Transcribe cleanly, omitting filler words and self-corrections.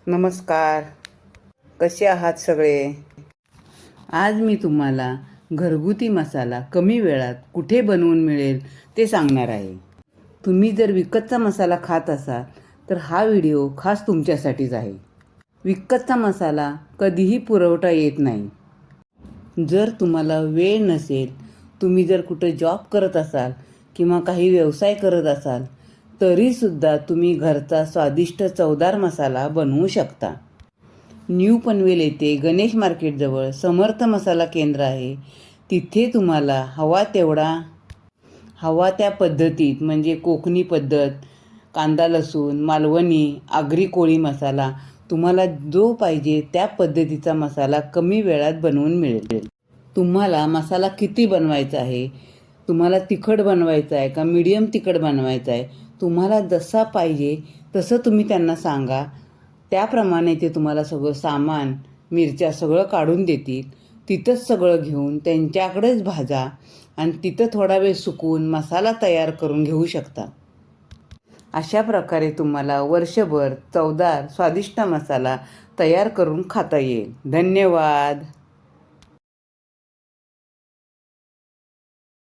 नमस्कार. कसे आहात सगळे? आज मी तुम्हाला घरगुती मसाला कमी वेळात कुठे बनवून मिळेल ते सांगणार आहे. तुम्ही जर विकतचा मसाला खात असाल तर हा व्हिडिओ खास तुमच्यासाठीच आहे. विकतचा मसाला कधीही पुरवता येत नाही. जर तुम्हाला वेळ नसेल, तुम्ही जर कुठं जॉब करत असाल किंवा काही व्यवसाय करत असाल तरीसुद्धा तुम्ही घरचा स्वादिष्ट चवदार मसाला बनवू शकता. न्यू पनवेल येथे गणेश मार्केटजवळ समर्थ मसाला केंद्र आहे. तिथे तुम्हाला हवा त्या पद्धतीत म्हणजे कोकणी पद्धत, कांदा लसूण, मालवणी, आगरी कोळी मसाला तुम्हाला जो पाहिजे त्या पद्धतीचा मसाला कमी वेळात बनवून मिळेल. तुम्हाला मसाला किती बनवायचा आहे? तुम्हाला तिखट बनवायचा आहे का मीडियम तिखट बनवायचा आहे? तुम्हाला जसा पाहिजे तसं तुम्ही त्यांना सांगा. त्याप्रमाणे ते तुम्हाला सगळं सामान, मिरच्या सगळं काढून देतील. तिथंच सगळं घेऊन त्यांच्याकडेच भाजा आणि तिथं थोडा वेळ सुकवून मसाला तयार करून घेऊ शकता. अशा प्रकारे तुम्हाला वर्षभर चवदार स्वादिष्ट मसाला तयार करून खाता येईल. धन्यवाद.